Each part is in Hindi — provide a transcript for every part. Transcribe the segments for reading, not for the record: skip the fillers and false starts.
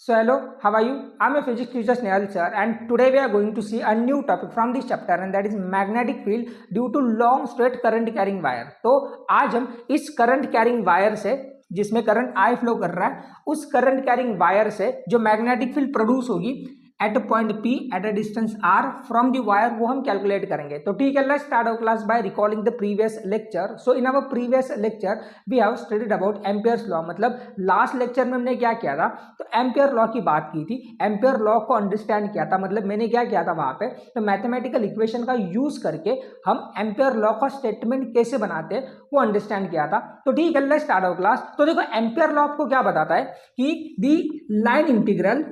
So hello, how are you? I'm a physics teacher Snehal sir, and today we are going to see a new topic from this chapter, and that is magnetic field due to long straight current carrying wire. तो आज हम इस करंट कैरिंग वायर से, जिसमें करंट आई फ्लो कर रहा है, उस करंट कैरिंग वायर से जो मैग्नेटिक फील्ड प्रोड्यूस होगी at point P at a distance R from the wire, वो हम कैलकुलेट करेंगे. तो ठीक है, let's start our class by recalling the previous lecture. So in our previous lecture we have studied about Ampere's law. मतलब लास्ट लेक्चर में हमने क्या किया था, तो एम्पियर लॉ की बात की थी, एम्पियर लॉ को अंडरस्टैंड किया था. मतलब मैंने क्या किया था वहां पे, तो मैथमेटिकल इक्वेशन का यूज करके हम एम्पियर लॉ का स्टेटमेंट कैसे बनाते हैं वो अंडरस्टैंड किया था. तो ठीक है, लेट्स स्टार्ट आवर क्लास. तो देखो, एम्पियर लॉ आपको क्या बताता है कि the line integral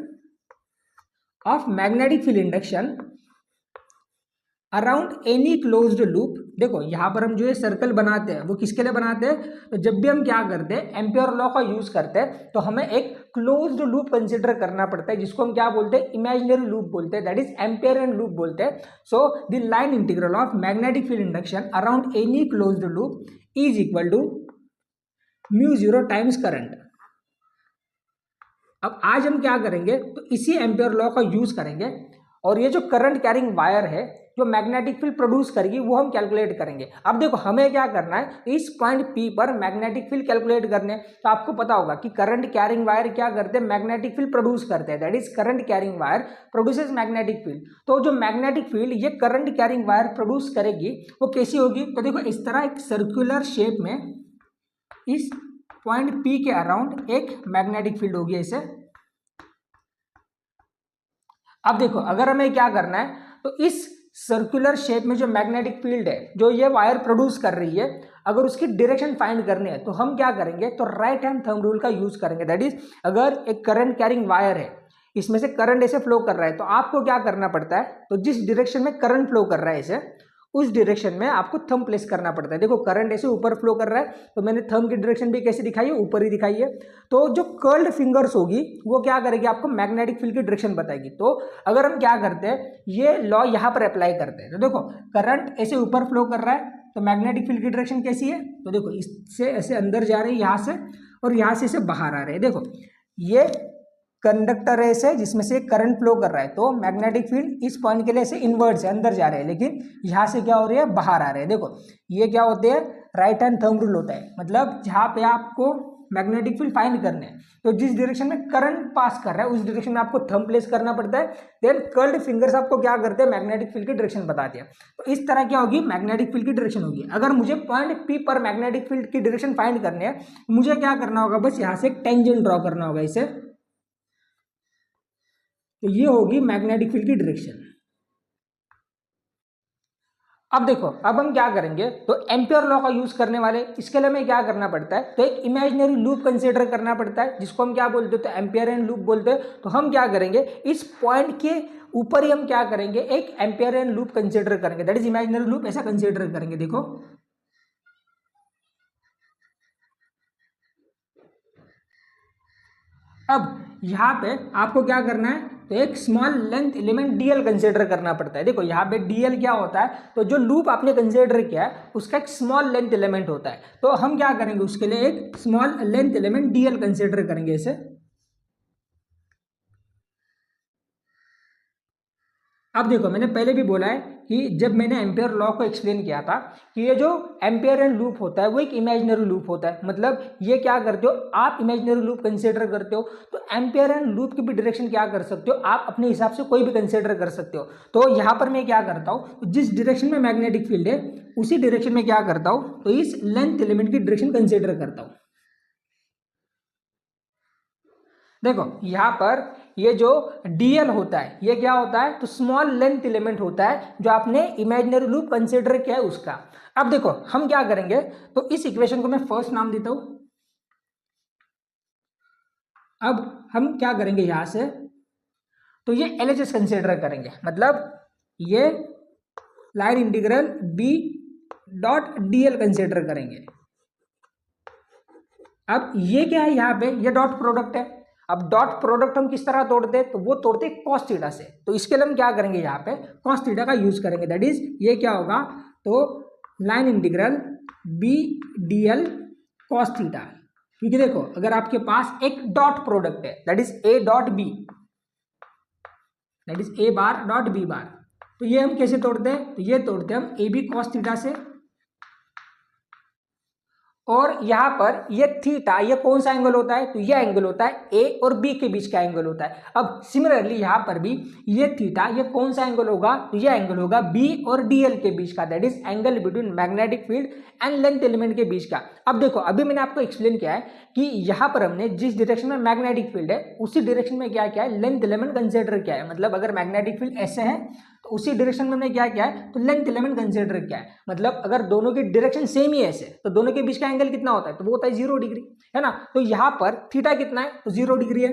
of magnetic field induction around any closed loop. देखो यहां पर हम जो ये सर्कल बनाते हैं वो किसके लिए बनाते हैं, तो जब भी हम क्या करते हैं एम्पियर लॉ का यूज करते हैं तो हमें एक क्लोज्ड लूप कंसीडर करना पड़ता है, जिसको हम क्या बोलते हैं, इमेजिनरी लूप बोलते हैं, दैट इज एम्पियरियन लूप बोलते हैं. So the line integral of magnetic field induction around any closed loop is equal to mu zero times current. अब आज हम क्या करेंगे, तो इसी एम्पियर लॉ का यूज करेंगे और ये जो करंट कैरिंग वायर है जो मैग्नेटिक फील्ड प्रोड्यूस करेगी वो हम कैलकुलेट करेंगे. अब देखो हमें क्या करना है, इस पॉइंट P पर मैग्नेटिक फील्ड कैलकुलेट करने. तो आपको पता होगा कि करंट कैरिंग वायर क्या करते हैं, मैग्नेटिक फील्ड प्रोड्यूस करते हैं, that is current carrying wire produces magnetic field. तो जो मैग्नेटिक फील्ड ये करंट कैरिंग वायर प्रोड्यूस करेगी वो कैसी होगी, तो देखो इस तरह एक सर्कुलर शेप में इस पॉइंट P के अराउंड एक मैग्नेटिक फील्ड होगी ऐसे. अब देखो अगर हमें क्या करना है, तो इस सर्कुलर शेप में जो मैग्नेटिक फील्ड है जो ये वायर प्रोड्यूस कर रही है, अगर उसकी डायरेक्शन फाइंड करनी है तो हम क्या करेंगे, तो राइट हैंड थंब रूल का यूज करेंगे. दैट इज अगर एक करंट कैरिंग वायर है, इसमें से करंट ऐसे फ्लो कर रहा है, तो आपको क्या करना पड़ता है, तो जिस डायरेक्शन में करंट फ्लो कर रहा है ऐसे, उस डायरेक्शन में आपको थंब प्लेस करना पड़ता है. देखो करंट ऐसे ऊपर फ्लो कर रहा है, तो मैंने थंब की डायरेक्शन भी कैसे दिखाई है, ऊपर ही दिखाई है. तो जो कर्ल्ड फिंगर्स होगी वो क्या करेगी, आपको मैग्नेटिक फील्ड की डायरेक्शन बताएगी. तो अगर हम क्या करते हैं, ये लॉ यहाँ पर अप्लाई करते हैं, तो देखो करंट ऐसे ऊपर फ्लो कर रहा है, तो मैग्नेटिक फील्ड की डायरेक्शन कैसी है, तो देखो इससे ऐसे अंदर जा रहे हैं यहाँ से, और यहाँ से ऐसे बाहर आ रहे हैं. देखो ये कंडक्टर है ऐसे जिसमें से करंट फ्लो कर रहा है, तो मैग्नेटिक फील्ड इस पॉइंट के लिए ऐसे इनवर्ड से अंदर जा रहे हैं, लेकिन यहाँ से क्या हो रही है, बाहर आ रहे हैं. देखो ये क्या होते हैं, राइट हैंड थंब रूल होता है. मतलब जहाँ पे आपको मैग्नेटिक फील्ड फाइंड करने हैं, तो जिस डायरेक्शन में करंट पास कर रहा है उस डायरेक्शन में आपको थंब प्लेस करना पड़ता है. देन कर्ल्ड फिंगर्स आपको क्या करते हैं, मैग्नेटिक फील्ड की डायरेक्शन बताते हैं. तो इस तरह क्या होगी, मैग्नेटिक फील्ड की डायरेक्शन होगी. अगर मुझे पॉइंट P पर मैग्नेटिक फील्ड की डायरेक्शन फाइंड करने है, मुझे क्या करना होगा, बस यहाँ से एक टेंजेंट ड्रॉ करना होगा इसे. तो ये होगी मैग्नेटिक फील्ड की डायरेक्शन. अब देखो अब हम क्या करेंगे, तो एम्पियर लॉ का यूज करने वाले, इसके लिए हमें क्या करना पड़ता है, तो एक इमेजिनरी लूप कंसीडर करना पड़ता है, जिसको हम क्या बोलते हैं, तो एम्पियरियन लूप बोलते हैं. तो हम क्या करेंगे, इस पॉइंट के ऊपर ही हम क्या करेंगे, एक एम्पियरियन लूप कंसीडर करेंगे, दैट इज इमेजिनरी लूप ऐसा कंसीडर करेंगे. देखो अब यहाँ पे आपको क्या करना है, तो एक small length element DL consider करना पड़ता है. देखो यहाँ पे डीएल क्या होता है, तो जो लूप आपने कंसीडर किया है उसका एक स्मॉल लेंथ एलिमेंट होता है. तो हम क्या करेंगे, उसके लिए एक small length element DL consider करेंगे इसे. अब देखो मैंने पहले भी बोला है कि जब मैंने एम्पियर लॉ को एक्सप्लेन किया था कि ये जो एम्पियरियन लूप होता है वो एक इमेजिनरी लूप होता है. मतलब ये क्या करते हो, आप इमेजिनरी लूप कंसीडर करते हो, तो एम्पियरियन लूप की भी डायरेक्शन क्या कर सकते हो, आप अपने हिसाब से कोई भी कंसीडर कर सकते हो. तो यहाँ पर मैं क्या करता हूँ, जिस डायरेक्शन में मैग्नेटिक फील्ड है उसी डायरेक्शन में क्या करता हूँ, तो इस लेंथ एलिमेंट की डायरेक्शन कंसीडर करता हूँ. देखो यहाँ पर ये जो डीएल होता है ये क्या होता है, तो स्मॉल लेंथ एलिमेंट होता है जो आपने इमेजिनरी लूप कंसीडर किया है उसका. अब देखो हम क्या करेंगे, तो इस इक्वेशन को मैं फर्स्ट नाम देता हूं. अब हम क्या करेंगे यहां से, तो ये एलएचएस कंसीडर करेंगे. मतलब ये line integral B dot DL consider करेंगे. अब ये क्या है, यहाँ पे ये डॉट प्रोडक्ट है. अब डॉट प्रोडक्ट हम किस तरह तोड़ते हैं, तो वो तोड़ते हैं कॉस थीटा से. तो इसके लिए हम क्या करेंगे, यहाँ पे कॉस थीटा का यूज करेंगे. दैट इज ये क्या होगा, तो line integral B DL cos theta. क्योंकि देखो अगर आपके पास एक डॉट प्रोडक्ट है that is A dot B, that is A bar dot B bar, तो ये हम कैसे तोड़ते हैं, तो ये तोड़ते हैं हम ए बी कॉस थीटा से, और यहां पर ये थीटा ये कौन सा एंगल होता है, तो ये एंगल होता है ए और बी के बीच का एंगल होता है। अब सिमिलरली यहां पर भी ये थीटा ये कौन सा एंगल होगा, तो ये एंगल होगा बी और डीएल के बीच का, that is angle between magnetic field and length element के बीच का। अब देखो अभी मैंने आपको एक्सप्लेन किया है कि यहां पर हमने जिस डायरेक्शन में मैग्नेटिक फील्ड है उसी डायरेक्शन में क्या क्या है, लेंथ एलिमेंट कंसिडर किया है। मतलब अगर मैग्नेटिक फील्ड ऐसे है तो उसी डायरेक्शन में हमने क्या किया है, तो लेंथ एलिमेंट कंसिडर किया है। मतलब अगर दोनों की डायरेक्शन सेम ही ऐसे तो दोनों के बीच का एंगल कितना होता है, तो वो होता है 0 डिग्री, है ना। तो यहां पर थीटा कितना है, तो 0 डिग्री है,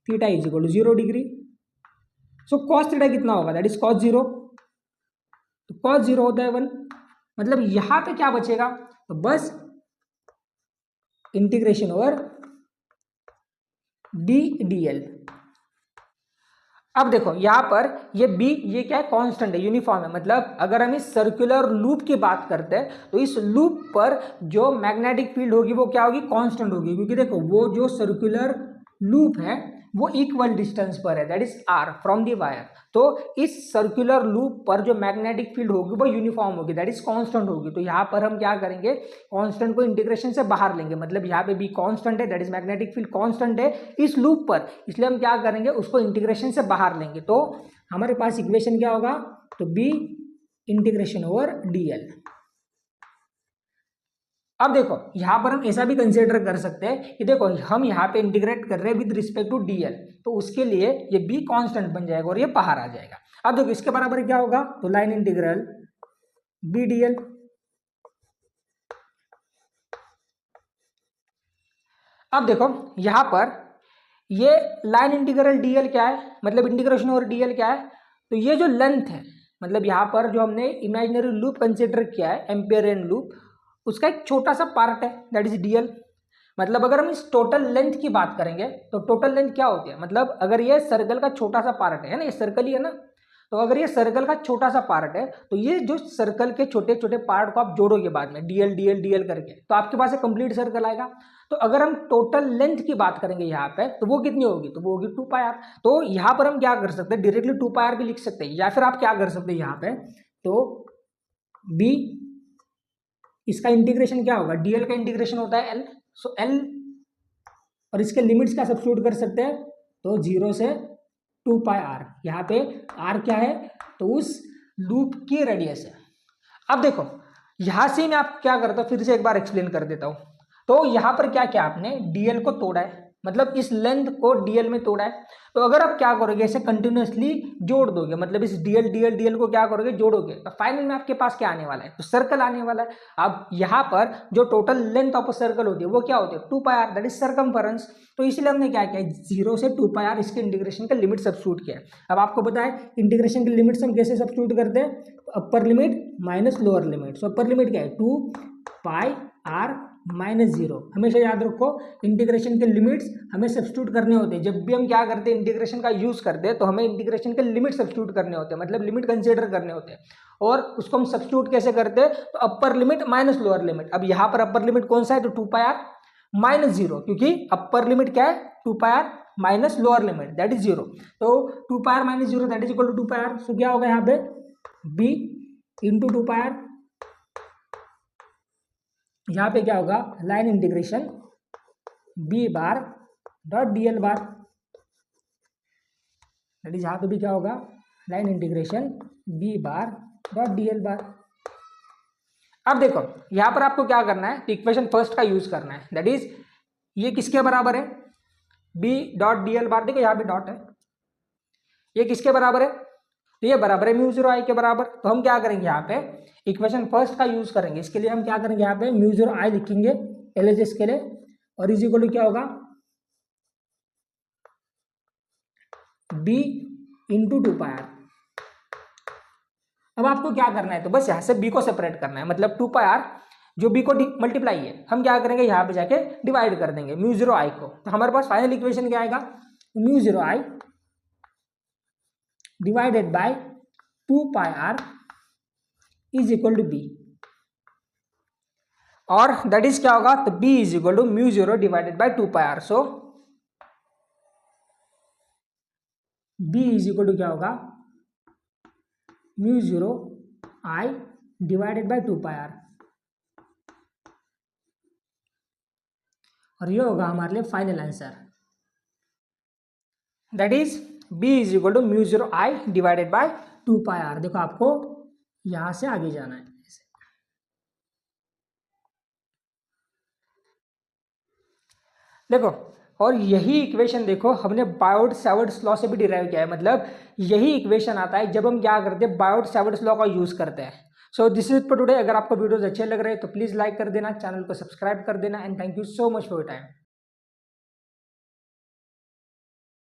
theta is equal to 0 degree. So cos theta कितना होगा, दैट इज कॉस 0, तो कॉस 0 होता है 1। मतलब यहां पे क्या बचेगा, तो बस इंटीग्रेशन ओवर डी डीएल। अब देखो यहां पर ये b ये क्या है, कांस्टेंट है, यूनिफॉर्म है। मतलब अगर हम इस सर्कुलर लूप की बात करते हैं तो इस लूप पर जो मैग्नेटिक फील्ड होगी वो क्या होगी, कांस्टेंट होगी, क्योंकि देखो वो जो सर्कुलर लूप है वो इक्वल डिस्टेंस पर है, that is r from the wire. तो इस सर्कुलर लूप पर जो मैग्नेटिक फील्ड होगी वो यूनिफॉर्म होगी, दैट इज कांस्टेंट होगी। तो यहाँ पर हम क्या करेंगे, कांस्टेंट को इंटीग्रेशन से बाहर लेंगे। मतलब यहाँ पे भी कांस्टेंट है, that is magnetic field constant है इस लूप पर, इसलिए हम क्या करेंगे, उसको इंटीग्रेशन से बाहर लेंगे। तो हमारे पास इक्वेशन क्या होगा, तो बी इंटीग्रेशन ओवर डीएल। अब देखो यहां पर हम ऐसा भी कंसिडर कर सकते हैं कि देखो हम यहाँ पे इंटीग्रेट कर रहे हैं विद रिस्पेक्ट टू डीएल, तो उसके लिए ये बी कांस्टेंट बन जाएगा और ये बाहर आ जाएगा। अब देखो इसके बराबर क्या होगा, तो लाइन इंटीग्रल बी डीएल। अब देखो यहां पर ये लाइन इंटीग्रल डीएल क्या है, मतलब इंटीग्रेशन ओवर डीएल क्या है, तो ये जो लेंथ है, मतलब यहाँ पर जो हमने इमेजिनरी लूप कंसिडर किया है एम्पेयरियन लूप, उसका एक छोटा सा पार्ट है दैट इज डीएल। मतलब अगर हम इस टोटल लेंथ की बात करेंगे तो टोटल लेंथ क्या होती है, मतलब अगर ये सर्कल का छोटा सा पार्ट है ना, ये सर्कल ही है ना, तो अगर ये सर्कल का छोटा सा पार्ट है तो ये जो सर्कल के छोटे छोटे पार्ट को आप जोड़ोगे बाद में डीएल डीएल डीएल करके, तो आपके पास एक कंप्लीट सर्कल आएगा। तो अगर हम टोटल लेंथ की बात करेंगे यहाँ पे तो वो कितनी होगी, तो वो होगी 2πr। तो यहाँ पर हम क्या कर सकते हैं, डायरेक्टली 2πr भी लिख सकते हैं, या फिर आप क्या कर सकते हैं यहाँ पे, तो b इसका इंटीग्रेशन क्या होगा, डीएल का इंटीग्रेशन होता है एल, सो एल, और इसके लिमिट्स का सब्स्टिट्यूट कर सकते हैं, तो 0 से 2πr। यहाँ पे r क्या है, तो उस लूप की रेडियस है। अब देखो यहां से मैं आप क्या करता हूं, फिर से एक बार एक्सप्लेन कर देता हूं। तो यहां पर क्या किया आपने, डीएल को तोड़ा है, मतलब इस लेंथ को डीएल में तोड़ा है। तो अगर आप क्या करोगे, इसे कंटिन्यूअसली जोड़ दोगे, मतलब इस डीएल डीएल डीएल को क्या करोगे, जोड़ोगे, तो फाइनल में आपके पास क्या आने वाला है, तो सर्कल आने वाला है। अब यहाँ पर जो total length of a circle होती है वो क्या होती है, 2πr, दैट इज सर्कमफरेंस। तो इसलिए हमने क्या किया, 0 से 2πr इसके इंटीग्रेशन का लिमिट सब्स्टिट्यूट किया है। अब आपको पता है इंटीग्रेशन की लिमिट्स हम कैसे सब्स्टिट्यूट करते हैं, तो upper limit minus lower limit. So upper limit क्या है, 2πr माइनस 0। हमेशा याद रखो इंटीग्रेशन के लिमिट्स हमें सब्स्टिट्यूट करने होते हैं। जब भी हम क्या करते हैं, इंटीग्रेशन का यूज करते हैं, तो हमें इंटीग्रेशन के लिमिट सब्स्टिट्यूट करने होते हैं, मतलब लिमिट कंसीडर करने होते हैं। और उसको हम सब्स्टिट्यूट कैसे करते हैं, तो upper limit minus lower limit. अब यहाँ पर अपर लिमिट कौन सा है, तो 2πr माइनस 0, क्योंकि अपर लिमिट क्या है, 2πr minus lower limit that is 0। तो 2πr minus 0 that is equal to 2πr। So क्या होगा यहाँ पे, b इंटू 2πr, यहाँ पे क्या होगा, line integration b bar dot DL bar, that is यहाँ पे भी क्या होगा, लाइन इंटीग्रेशन b बार डॉट डीएल बार। अब देखो यहाँ पर आपको क्या करना है, इक्वेशन फर्स्ट का यूज करना है, दैट इज ये किसके बराबर है, b डॉट डीएल बार। देखो यहाँ पे डॉट है, ये किसके बराबर है, तो ये बराबर है म्यू 0 आई के बराबर। तो हम क्या करेंगे, यहाँ पे इक्वेशन फर्स्ट का यूज करेंगे। इसके लिए हम क्या करेंगे, यहाँ पे म्यू 0 आई लिखेंगे एलएचएस के लिए, और इज इक्वल टू क्या होगा, b इंटू 2πr। अब आपको क्या करना है, तो बस यहाँ से b को सेपरेट करना है, मतलब 2πr जो b को मल्टीप्लाई है हम क्या करेंगे, यहाँ पे जाके डिवाइड कर देंगे म्यू 0 आई को। तो हमारे पास फाइनल इक्वेशन क्या आएगा, mu 0 I divided by 2πr is equal to b। और दैट इज क्या होगा, तो b is equal to mu zero divided by 2πr। So b is equal to क्या होगा, mu zero I divided by 2πr, और ये होगा हमारे लिए final answer. That is b is equal to mu zero I divided by 2πr। देखो आपको यहां से आगे जाना है। देखो, और यही इक्वेशन देखो हमने बायोट सावर्ट्स लॉ से भी डिराइव किया है, मतलब यही इक्वेशन आता है जब हम क्या करते हैं, बायोट सावर्ट्स लॉ का यूज करते हैं। So this is for today. अगर आपको वीडियोस अच्छे लग रहे हैं तो प्लीज लाइक कर देना, चैनल को सब्सक्राइब कर देना, and thank you so much for your time.